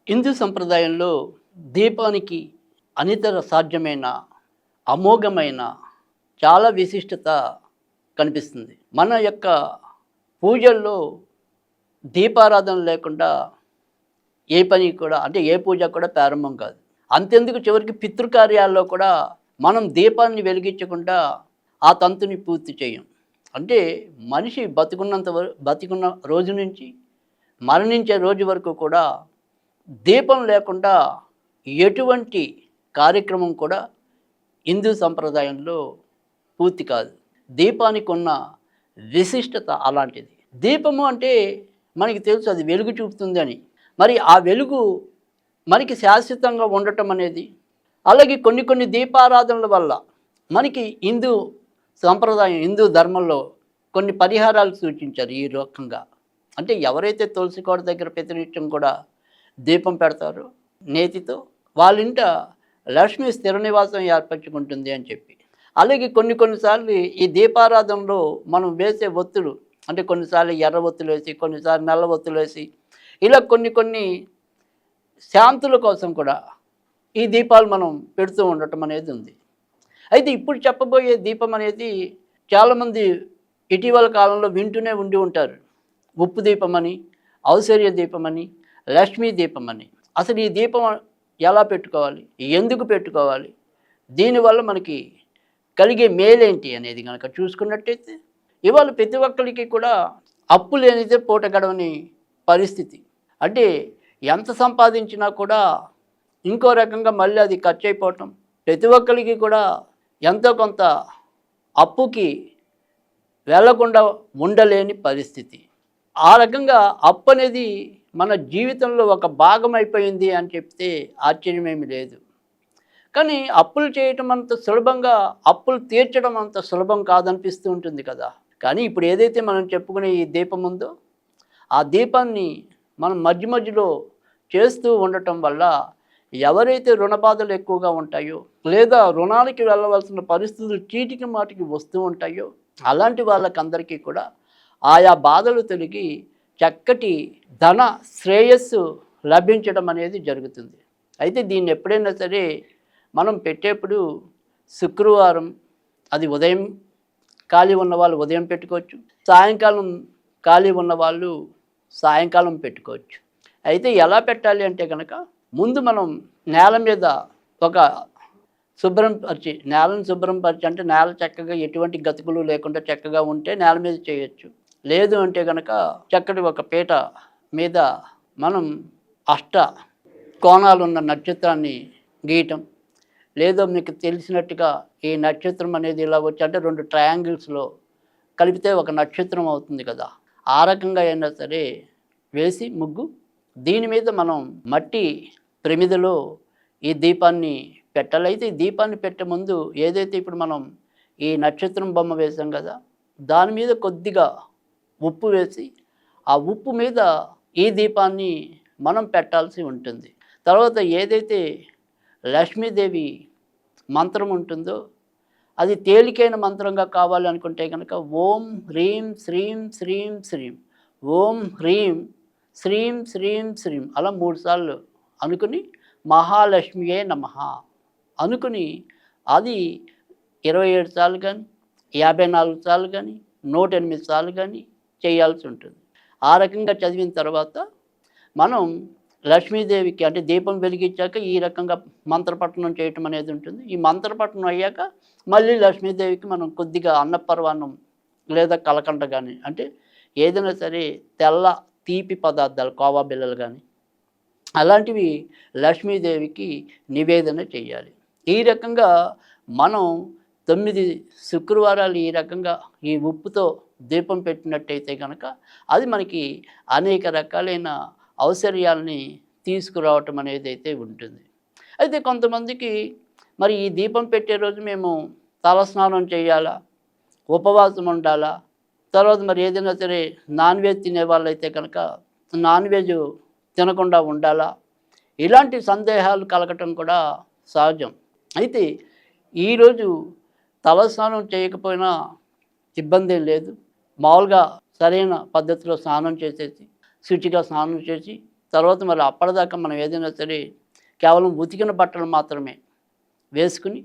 హిందూ సంప్రదాయంలో దీపానికి అనితర సాధ్యమైన అమోఘమైన చాలా విశిష్టత కనిపిస్తుంది. మన యొక్క పూజల్లో దీపారాధన లేకుండా ఏ పని కూడా అంటే ఏ పూజ కూడా ప్రారంభం కాదు. అంతెందుకు చివరికి పితృకార్యాల్లో కూడా మనం దీపాన్ని వెలిగించకుండా ఆ తంతుని పూర్తి చేయం. అంటే మనిషి బతికున్న రోజు నుంచి మరణించే రోజు వరకు కూడా దీపం లేకుండా ఎటువంటి కార్యక్రమం కూడా హిందూ సంప్రదాయంలో పూర్తి కాదు. దీపానికి ఉన్న విశిష్టత అలాంటిది. దీపము అంటే మనకి తెలుసు అది వెలుగు చూపుతుంది అని. మరి ఆ వెలుగు మనకి శాశ్వతంగా ఉండటం అనేది, అలాగే కొన్ని కొన్ని దీపారాధనల వల్ల మనకి హిందూ సంప్రదాయం హిందూ ధర్మంలో కొన్ని పరిహారాలు సూచించారు ఈ రకంగా. అంటే ఎవరైతే తులసి కోట దగ్గర ప్రతినిత్యం కూడా దీపం పెడతారో నేతితో వాళ్ళ ఇంట లక్ష్మి స్థిర నివాసం ఏర్పరచుకుంటుంది అని చెప్పి. అలాగే కొన్నిసార్లు ఈ దీపారాధనలో మనం వేసే ఒత్తులు అంటే కొన్నిసార్లు ఎర్ర ఒత్తులు వేసి, కొన్నిసార్లు నల్ల ఒత్తులు వేసి, ఇలా కొన్ని శాంతుల కోసం కూడా ఈ దీపాలు మనం పెడుతూ ఉండటం అనేది ఉంది. అయితే ఇప్పుడు చెప్పబోయే దీపం అనేది చాలామంది ఇటీవల కాలంలో వింటూనే ఉండి ఉంటారు. ఉప్పు దీపమని, ఔశ్వర్య దీపమని, లక్ష్మీ దీపమని. అసలు ఈ దీపం ఎలా పెట్టుకోవాలి, ఎందుకు పెట్టుకోవాలి, దీనివల్ల మనకి కలిగే మేలేంటి అనేది కనుక చూసుకున్నట్టయితే, ఇవాళ ప్రతి ఒక్కరికి కూడా అప్పు లేనిదే పూట గడవని పరిస్థితి. అంటే ఎంత సంపాదించినా కూడా ఇంకో రకంగా మళ్ళీ అది ఖర్చు అయిపోవటం, ప్రతి ఒక్కరికి కూడా ఎంతో కొంత అప్పుకి వెళ్లకుండా ఉండలేని పరిస్థితి. ఆ రకంగా అప్పు అనేది మన జీవితంలో ఒక భాగం అయిపోయింది అని చెప్తే ఆశ్చర్యమేమి లేదు. కానీ అప్పులు చేయటం అంత సులభంగా, అప్పులు తీర్చడం అంత సులభం కాదనిపిస్తూ ఉంటుంది కదా. కానీ ఇప్పుడు ఏదైతే మనం చెప్పుకునే ఈ దీపం ఉందో, ఆ దీపాన్ని మనం మధ్యలో చేస్తూ ఉండటం వల్ల ఎవరైతే రుణబాధలు ఎక్కువగా ఉంటాయో, లేదా రుణానికి వెళ్ళవలసిన పరిస్థితులు చీటికి మాటికి వస్తూ ఉంటాయో, అలాంటి వాళ్ళకందరికీ కూడా ఆయా బాధలు తొలగి చక్కటి ధన శ్రేయస్సు లభించడం అనేది జరుగుతుంది. అయితే దీన్ని ఎప్పుడైనా సరే మనం పెట్టేప్పుడు శుక్రవారం, అది ఉదయం ఖాళీ ఉన్నవాళ్ళు ఉదయం పెట్టుకోవచ్చు, సాయంకాలం ఖాళీ ఉన్నవాళ్ళు సాయంకాలం పెట్టుకోవచ్చు. అయితే ఎలా పెట్టాలి అంటే కనుక, ముందు మనం నేల మీద ఒక నేలను శుభ్రం పరిచి అంటే నేల చక్కగా ఎటువంటి గతుకులు లేకుండా చక్కగా ఉంటే నేల మీద చేయొచ్చు. లేదు అంటే కనుక చక్కటి ఒక పీట మీద మనం అష్ట కోణాలున్న నక్షత్రాన్ని గీయటం, లేదో మీకు తెలిసినట్టుగా ఈ నక్షత్రం అనేది ఇలా వచ్చి అంటే 2 ట్రయాంగిల్స్లో కలిపితే ఒక నక్షత్రం అవుతుంది కదా, ఆ రకంగా అయినా సరే వేసి ముగ్గు, దీని మీద మనం మట్టి ప్రమిదలో ఈ దీపాన్ని పెట్టాలి. అయితే ఈ దీపాన్ని పెట్టే ముందు ఏదైతే ఇప్పుడు మనం ఈ నక్షత్రం బొమ్మ వేసాం కదా, దాని మీద కొద్దిగా ఉప్పు వేసి ఆ ఉప్పు మీద ఈ దీపాన్ని మనం పెట్టాల్సి ఉంటుంది. తర్వాత ఏదైతే లక్ష్మీదేవి మంత్రం ఉంటుందో, అది తేలికైన మంత్రంగా కావాలి అనుకుంటే కనుక ఓం హ్రీం శ్రీం శ్రీం శ్రీం, ఓం హ్రీం శ్రీం శ్రీం శ్రీం అలా 3 సార్లు అనుకుని మహాలక్ష్మియే నమః అనుకుని అది 27 సార్లు కానీ, 54 సార్లు కానీ, 108 సార్లు కానీ చేయాల్సి ఉంటుంది. ఆ రకంగా చదివిన తర్వాత మనం లక్ష్మీదేవికి అంటే దీపం వెలిగించాక ఈ రకంగా మంత్రపఠనం చేయటం అనేది ఉంటుంది. ఈ మంత్రపఠనం అయ్యాక మళ్ళీ లక్ష్మీదేవికి మనం కొద్దిగా అన్నపరవాన్నం లేదా కలకండ కానీ అంటే ఏదైనా సరే తెల్ల తీపి పదార్థాలు కోవా బిళ్ళలు కానీ అలాంటివి లక్ష్మీదేవికి నివేదన చేయాలి. ఈ రకంగా మనం 9 శుక్రవారాలు ఈ రకంగా ఈ ఉప్పుతో దీపం పెట్టినట్టయితే కనుక అది మనకి అనేక రకాలైన ఔశ్వర్యాలని తీసుకురావటం అనేది అయితే ఉంటుంది. అయితే కొంతమందికి మరి ఈ దీపం పెట్టే రోజు మేము తలస్నానం చేయాలా, ఉపవాసం ఉండాలా, తర్వాత మరి ఏదైనా సరే నాన్ వెజ్ తినే వాళ్ళైతే కనుక నాన్ వెజ్ తినకుండా ఉండాలా, ఇలాంటి సందేహాలు కలగటం కూడా సహజం. అయితే ఈరోజు తలస్నానం చేయకపోయినా ఇబ్బంది ఏం లేదు. మామూలుగా సరైన పద్ధతిలో స్నానం చేసేసి శుచిగా స్నానం చేసి తర్వాత మరి అప్పటిదాకా మనం ఏదైనా సరే కేవలం ఉతికిన బట్టలు మాత్రమే వేసుకుని